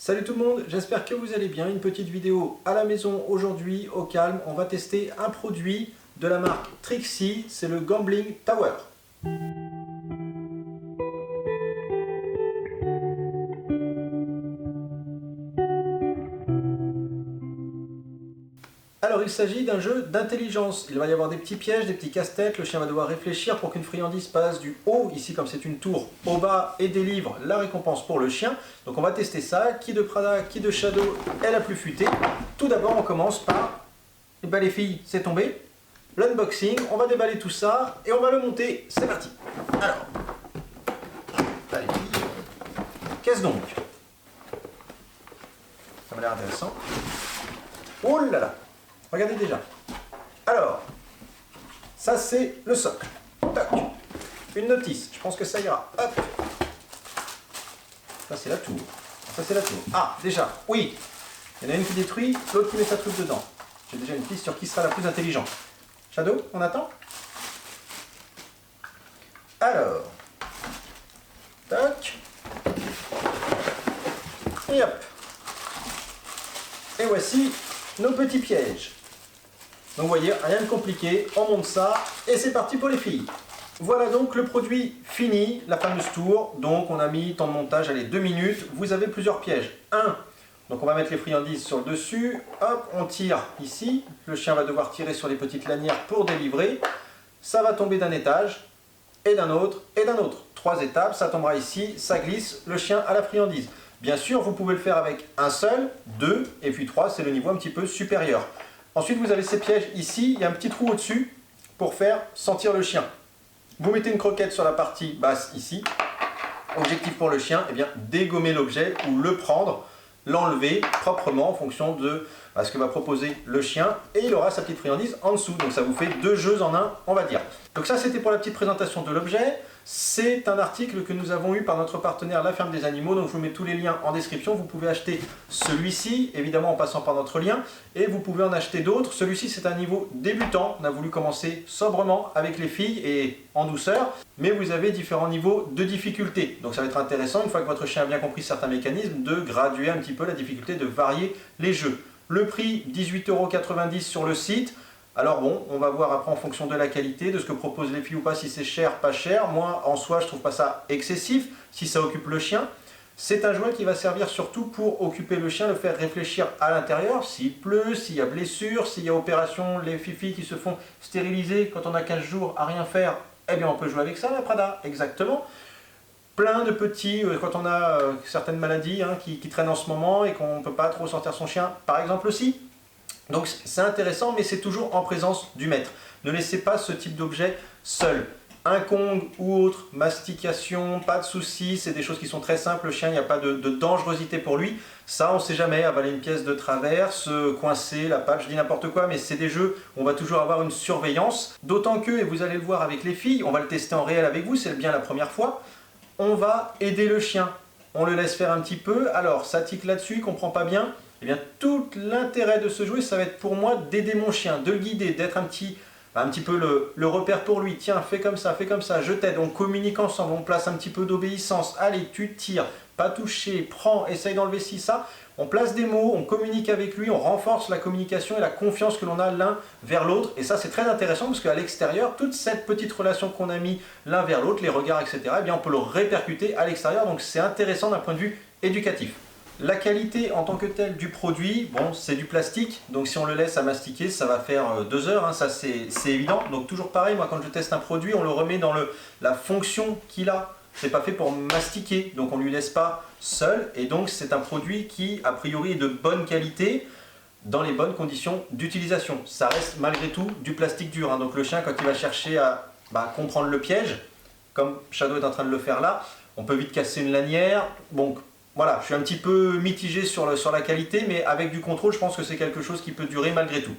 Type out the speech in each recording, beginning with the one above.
Salut tout le monde, j'espère que vous allez bien. Une petite vidéo à la maison aujourd'hui, au calme. On va tester un produit de la marque Trixie, c'est le Gambling Tower. Alors il s'agit d'un jeu d'intelligence. Il va y avoir des petits pièges, des petits casse-têtes. Le chien va devoir réfléchir pour qu'une friandise passe du haut, ici comme c'est une tour, au bas et délivre la récompense pour le chien. Donc on va tester ça. Qui de Prada, qui de Shadow est la plus futée? Tout d'abord on commence par... Eh ben les filles, c'est tombé. L'unboxing, on va déballer tout ça et on va le monter. C'est parti. Alors, allez, qu'est-ce donc? Ça m'a l'air intéressant. Oh là là! Regardez déjà. Alors, ça c'est le socle. Toc. Une notice, je pense que ça ira. Hop. Ça c'est la tour. Ça c'est la tour. Ah, déjà, oui. Il y en a une qui détruit, l'autre qui met sa truc dedans. J'ai déjà une piste sur qui sera la plus intelligente. Shadow, on attend? Alors. Toc. Et hop. Et voici nos petits pièges. Donc vous voyez, rien de compliqué, on monte ça et c'est parti pour les filles. Voilà donc le produit fini, la fameuse tour. Donc on a mis temps de montage, allez 2 minutes. Vous avez plusieurs pièges. Donc on va mettre les friandises sur le dessus. Hop, on tire ici. Le chien va devoir tirer sur les petites lanières pour délivrer. Ça va tomber d'un étage et d'un autre et d'un autre. 3 étapes, ça tombera ici, ça glisse, le chien à la friandise. Bien sûr, vous pouvez le faire avec un seul, 2 et puis 3, c'est le niveau un petit peu supérieur. Ensuite, vous avez ces pièges ici, il y a un petit trou au-dessus pour faire sentir le chien. Vous mettez une croquette sur la partie basse ici. Objectif pour le chien, eh bien, dégommer l'objet ou le prendre, l'enlever proprement en fonction de ce que va proposer le chien et il aura sa petite friandise en dessous. Donc ça vous fait 2 jeux en un, on va dire. Donc ça, c'était pour la petite présentation de l'objet. C'est un article que nous avons eu par notre partenaire La Ferme des Animaux, donc je vous mets tous les liens en description. Vous pouvez acheter celui-ci, évidemment en passant par notre lien, et vous pouvez en acheter d'autres. Celui-ci c'est un niveau débutant, on a voulu commencer sobrement avec les filles et en douceur, mais vous avez différents niveaux de difficulté. Donc ça va être intéressant, une fois que votre chien a bien compris certains mécanismes, de graduer un petit peu la difficulté, de varier les jeux. Le prix, 18,90 € sur le site. Alors bon, on va voir après en fonction de la qualité, de ce que proposent les filles ou pas, si c'est cher, pas cher. Moi, en soi, je trouve pas ça excessif, si ça occupe le chien. C'est un jouet qui va servir surtout pour occuper le chien, le faire réfléchir à l'intérieur. S'il pleut, s'il y a blessure, s'il y a opération, les fifis qui se font stériliser quand on a 15 jours à rien faire, eh bien on peut jouer avec ça, la Prada, exactement. Plein de petits, quand on a certaines maladies qui traînent en ce moment et qu'on ne peut pas trop sortir son chien, par exemple aussi. Donc c'est intéressant, mais c'est toujours en présence du maître. Ne laissez pas ce type d'objet seul. Un Kong ou autre, mastication, pas de soucis, c'est des choses qui sont très simples. Le chien, il n'y a pas de dangerosité pour lui. Ça, on ne sait jamais, avaler une pièce de travers, se coincer la patte, je dis n'importe quoi, mais c'est des jeux où on va toujours avoir une surveillance. D'autant que, et vous allez le voir avec les filles, on va le tester en réel avec vous, c'est bien la première fois, on va aider le chien. On le laisse faire un petit peu, alors ça tique là-dessus, il ne comprend pas bien. Eh bien, tout l'intérêt de ce jouet, ça va être pour moi d'aider mon chien, de le guider, d'être un petit peu le repère pour lui. Tiens, fais comme ça, je t'aide. On communique ensemble, on place un petit peu d'obéissance. Allez, tu tires, pas toucher, prends, essaye d'enlever ci, ça. On place des mots, on communique avec lui, on renforce la communication et la confiance que l'on a l'un vers l'autre. Et ça, c'est très intéressant parce qu'à l'extérieur, toute cette petite relation qu'on a mis l'un vers l'autre, les regards, etc., eh bien, on peut le répercuter à l'extérieur. Donc, c'est intéressant d'un point de vue éducatif. La qualité en tant que telle du produit, bon, c'est du plastique, donc si on le laisse à mastiquer, ça va faire 2 heures, ça c'est évident. Donc toujours pareil, moi quand je teste un produit, on le remet dans la fonction qu'il a. C'est pas fait pour mastiquer, donc on ne lui laisse pas seul, et donc c'est un produit qui a priori est de bonne qualité, dans les bonnes conditions d'utilisation. Ça reste malgré tout du plastique dur, donc le chien quand il va chercher à comprendre le piège, comme Shadow est en train de le faire là, on peut vite casser une lanière, bon. Voilà, je suis un petit peu mitigé sur la qualité, mais avec du contrôle, je pense que c'est quelque chose qui peut durer malgré tout.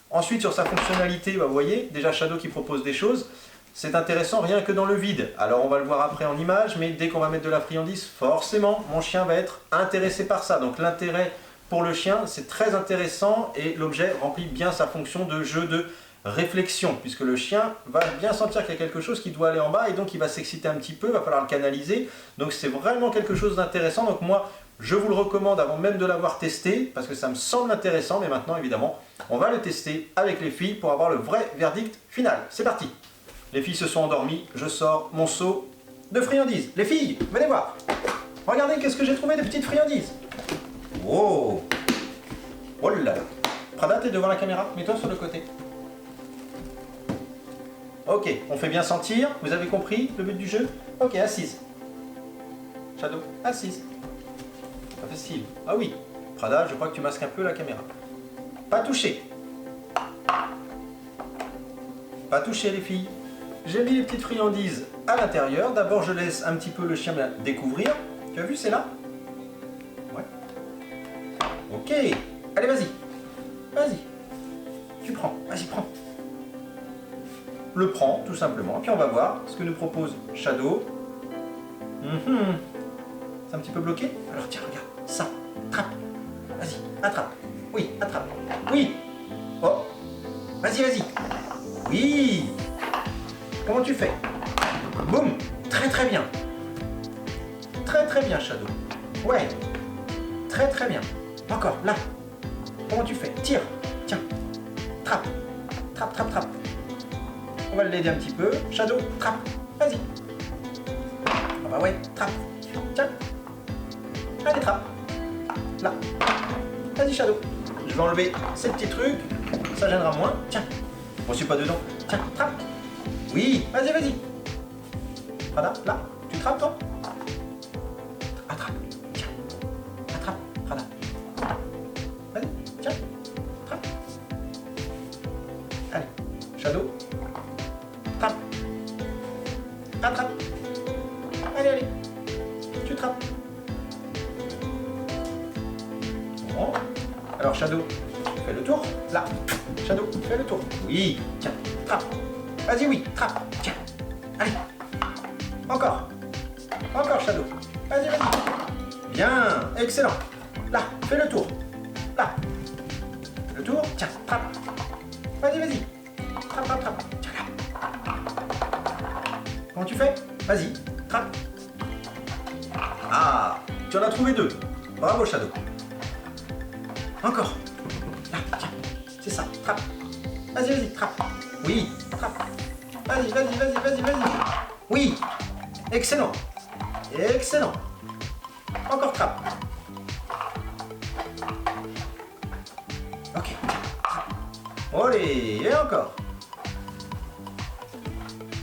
Ensuite, sur sa fonctionnalité, vous voyez, déjà Shadow qui propose des choses. C'est intéressant rien que dans le vide. Alors, on va le voir après en image, mais dès qu'on va mettre de la friandise, forcément, mon chien va être intéressé par ça. Donc, l'intérêt pour le chien, c'est très intéressant et l'objet remplit bien sa fonction de jeu de réflexion, puisque le chien va bien sentir qu'il y a quelque chose qui doit aller en bas et donc il va s'exciter un petit peu, il va falloir le canaliser. Donc c'est vraiment quelque chose d'intéressant. Donc moi, Je vous le recommande avant même de l'avoir testé, parce que ça me semble intéressant, mais maintenant, évidemment, on va le tester avec les filles pour avoir le vrai verdict final. C'est parti. Les filles se sont endormies, je sors mon seau de friandises. Les filles, venez voir. Regardez qu'est-ce que j'ai trouvé de petites friandises. Oh, oh là là. Prada, t'es devant la caméra, mets-toi sur le côté. Ok, on fait bien sentir, vous avez compris le but du jeu? Ok, assise. Shadow, assise. Pas facile. Ah oui, Prada, je crois que tu masques un peu la caméra. Pas toucher. Pas toucher les filles. J'ai mis les petites friandises à l'intérieur. D'abord, je laisse un petit peu le chien découvrir. Tu as vu, c'est là? Ouais. Ok. Allez, vas-y. Vas-y. Tu prends. Vas-y, prends. Le prends, tout simplement. Puis on va voir ce que nous propose Shadow. C'est un petit peu bloqué? Alors tiens, regarde. Ça. Attrape. Vas-y, attrape. Oui, attrape. Oui. Oh. Vas-y, vas-y. Oui. Comment tu fais? Boum. Très très bien. Très très bien, Shadow. Ouais. Très très bien. Encore, là. Comment tu fais? Tire. Tiens. Trappe. Trappe, trappe, trappe. On va l'aider un petit peu. Shadow, trappe. Vas-y. Ah bah ouais, trappe. Tiens. Allez, trappe. Là. Vas-y, Shadow. Je vais enlever ces petits trucs. Ça gênera moins. Tiens. Bon, je suis pas dedans. Tiens, trappe. Oui, vas-y, vas-y. Prada, là. Tu trappes, toi? Attrape. Tiens. Attrape, Prada. Vas-y, tiens. Trappe. Allez. Shadow. Trappe. Attrape. Allez, allez. Tu trappes. Bon. Alors, Shadow, fais le tour. Là. Shadow, fais le tour. Oui. Tiens, trappe. Vas-y, oui, trappe. Tiens. Allez. Encore. Encore, Shadow. Vas-y, vas-y. Bien. Excellent. Là, fais le tour. Là. Le tour. Tiens, trappe. Vas-y, vas-y. Trappe, trappe, trappe. Tiens, là. Comment tu fais? Vas-y, trappe. Ah, tu en as trouvé deux. Bravo, Shadow. Encore. Là, tiens. C'est ça, trappe. Vas-y, vas-y, trappe. Oui, trappe. Vas-y, vas-y, vas-y, vas-y, vas-y. Oui. Excellent. Excellent. Encore trappe. Ok. Allez, et encore.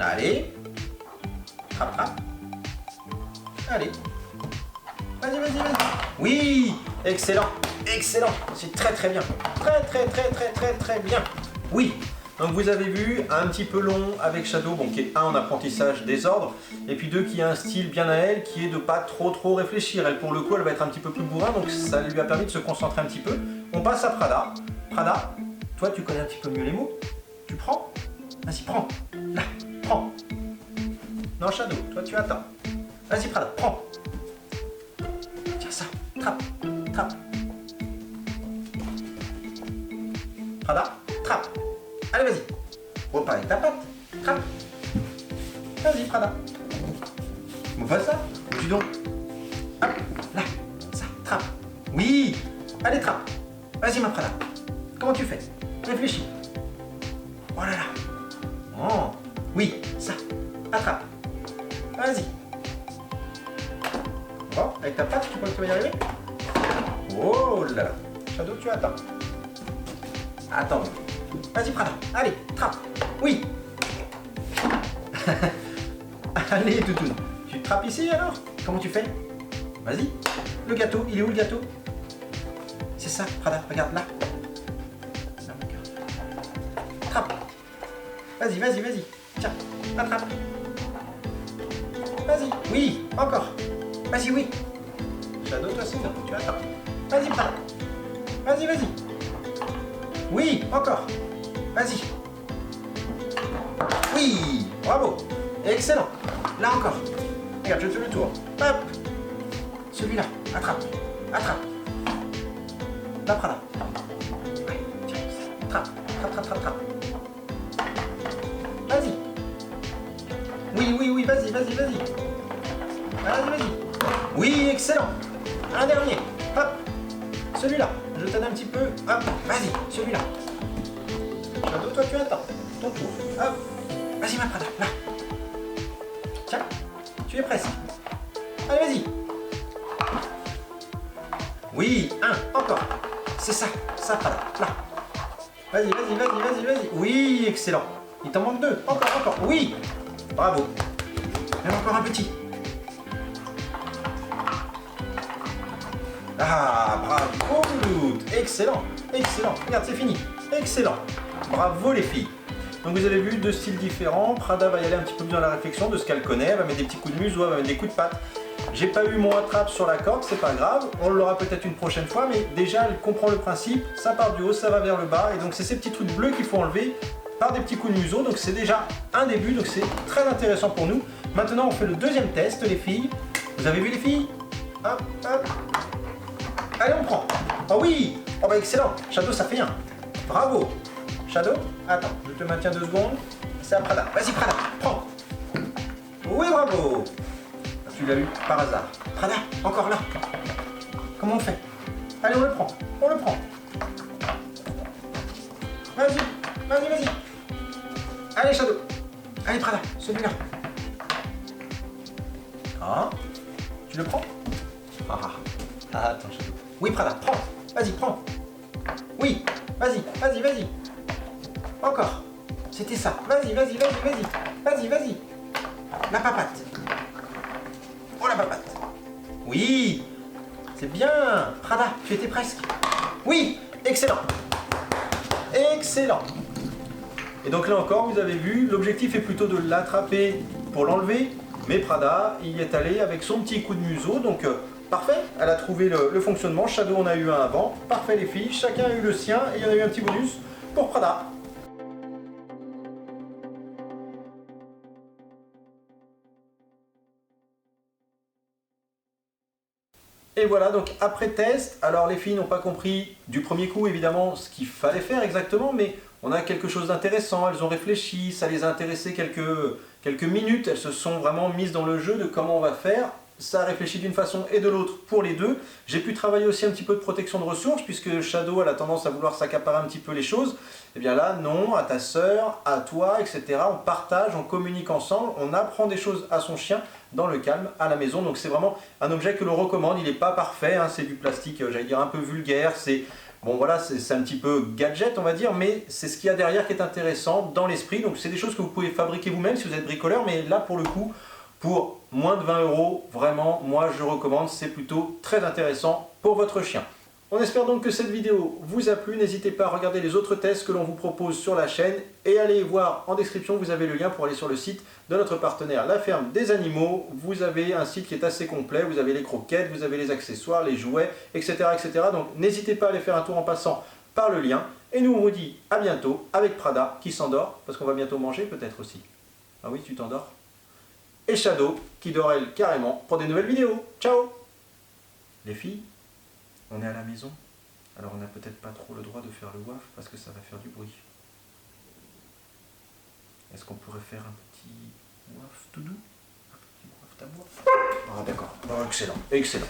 Allez. Trappe, trappe. Allez. Vas-y, vas-y, vas-y. Oui. Excellent. Excellent. C'est très très bien. Très très très très très très bien. Oui. Donc vous avez vu, un petit peu long avec Shadow, bon, qui est un en apprentissage des ordres, et puis deux qui a un style bien à elle, qui est de pas trop réfléchir. Elle, pour le coup, elle va être un petit peu plus bourrin, donc ça lui a permis de se concentrer un petit peu. On passe à Prada. Prada, toi tu connais un petit peu mieux les mots. Tu prends? Vas-y, prends. Là, prends. Non, Shadow, toi tu attends. Vas-y, Prada, prends. Tiens ça, trappe, trappe. Prada, trappe. Allez, vas-y. Repars avec ta patte. Trappe. Vas-y, Prada. On fait ça. Tu donc. Hop, là. Ça, trappe. Oui. Allez, trappe. Vas-y, ma Prada. Comment tu fais? Réfléchis. Oh là là. Oh. Oui, ça. Attrape. Vas-y. Bon, avec ta patte, tu crois que tu vas y arriver? Oh là là. Shadow, tu attends. Attends. Vas-y, Prada. Allez, trappe. Oui. Allez, toutoune. Tu trappes ici alors? Comment tu fais? Vas-y. Le gâteau, il est où le gâteau? C'est ça, Prada. Regarde là. Trappe. Vas-y, vas-y, vas-y. Tiens, attrape. Vas-y. Oui, encore. Vas-y, oui. Shadow, toi, c'est ça. Tu attends. Vas-y, Prada. Vas-y, vas-y. Oui, encore. Vas-y. Oui, bravo. Excellent. Là encore. Regarde, je te le tour. Hop. Celui-là. Attrape. Attrape. Là, Prada. Ouais, tiens. Trappe. Trappe, trappe, trappe, trappe. Vas-y. Oui, oui, oui. Vas-y, vas-y, vas-y. Vas-y, vas-y. Oui, excellent. un dernier. Hop. Celui-là. Je t'aide un petit peu. Hop. Vas-y, celui-là. Shadow, toi tu attends. Ton tour. Hop. Vas-y ma Prada. Là. Tiens. Tu es presque. Allez, vas-y. Oui, un. Encore. C'est ça. Ça, Prada. Là. Vas-y, vas-y, vas-y, vas-y, vas-y. Oui, excellent. Il t'en manque 2. Encore, encore. Oui. Bravo. Même encore un petit. Ah, bravo, Louloute. Excellent, excellent. Regarde, c'est fini. Excellent. Bravo les filles. Donc vous avez vu deux styles différents. Prada va y aller un petit peu plus dans la réflexion de ce qu'elle connaît. Elle va mettre des petits coups de museau, elle va mettre des coups de patte. J'ai pas eu mon attrape sur la corde, c'est pas grave. On l'aura peut-être une prochaine fois, mais déjà elle comprend le principe. Ça part du haut, ça va vers le bas. Et donc c'est ces petits trucs bleus qu'il faut enlever par des petits coups de museau. Donc c'est déjà un début, donc c'est très intéressant pour nous. Maintenant on fait le deuxième test, les filles. Vous avez vu les filles? Hop, hop. Allez, on prend. Oh oui. Oh bah excellent. Shadow, ça fait un. Bravo. Shadow, attends, je te maintiens 2 secondes. C'est à Prada. Vas-y Prada, prends. Oui, bravo. Tu l'as eu par hasard. Prada, encore là. Comment on fait? Allez, on le prend. On le prend. Vas-y, vas-y, vas-y. Allez Shadow. Allez Prada, celui-là. Ah, tu le prends? Ah, attends Shadow. Oui Prada, prends. Vas-y, prends. Oui, vas-y, vas-y, vas-y. Encore. C'était ça. Vas-y, vas-y, vas-y, vas-y. Vas-y, vas-y. La papate. Oh la papate. Oui. C'est bien. Prada, tu étais presque. Oui, excellent. Excellent. Et donc là encore, vous avez vu, l'objectif est plutôt de l'attraper pour l'enlever. Mais Prada, il y est allé avec son petit coup de museau. Donc parfait, elle a trouvé le fonctionnement. Shadow en a eu un avant. Parfait les filles, chacun a eu le sien. Et il y en a eu un petit bonus pour Prada. Et voilà, donc après test, alors les filles n'ont pas compris du premier coup évidemment ce qu'il fallait faire exactement, mais on a quelque chose d'intéressant, elles ont réfléchi, ça les a intéressées quelques minutes, elles se sont vraiment mises dans le jeu de comment on va faire. Ça a réfléchi d'une façon et de l'autre pour les deux. J'ai pu travailler aussi un petit peu de protection de ressources, puisque Shadow elle a tendance à vouloir s'accaparer un petit peu les choses. Et bien là, non, à ta sœur, à toi, etc. On partage, on communique ensemble, on apprend des choses à son chien dans le calme, à la maison. Donc c'est vraiment un objet que l'on recommande, il n'est pas parfait, hein, c'est du plastique, j'allais dire un peu vulgaire, c'est... Bon voilà, c'est un petit peu gadget on va dire, mais c'est ce qu'il y a derrière qui est intéressant dans l'esprit. Donc c'est des choses que vous pouvez fabriquer vous-même si vous êtes bricoleur, mais là pour le coup, pour moins de 20 €, vraiment, moi je recommande, c'est plutôt très intéressant pour votre chien. On espère donc que cette vidéo vous a plu, n'hésitez pas à regarder les autres tests que l'on vous propose sur la chaîne et allez voir en description, vous avez le lien pour aller sur le site de notre partenaire La Ferme des Animaux. Vous avez un site qui est assez complet, vous avez les croquettes, vous avez les accessoires, les jouets, etc. etc. Donc n'hésitez pas à aller faire un tour en passant par le lien et nous on vous dit à bientôt avec Prada qui s'endort, parce qu'on va bientôt manger peut-être aussi. Ah oui, tu t'endors? Et Shadow qui dort elle carrément pour des nouvelles vidéos. Ciao! Les filles, on est à la maison, alors on n'a peut-être pas trop le droit de faire le waf parce que ça va faire du bruit. Est-ce qu'on pourrait faire un petit waf tout doux? Un petit waf tabour? Ah d'accord, oh, excellent, excellent.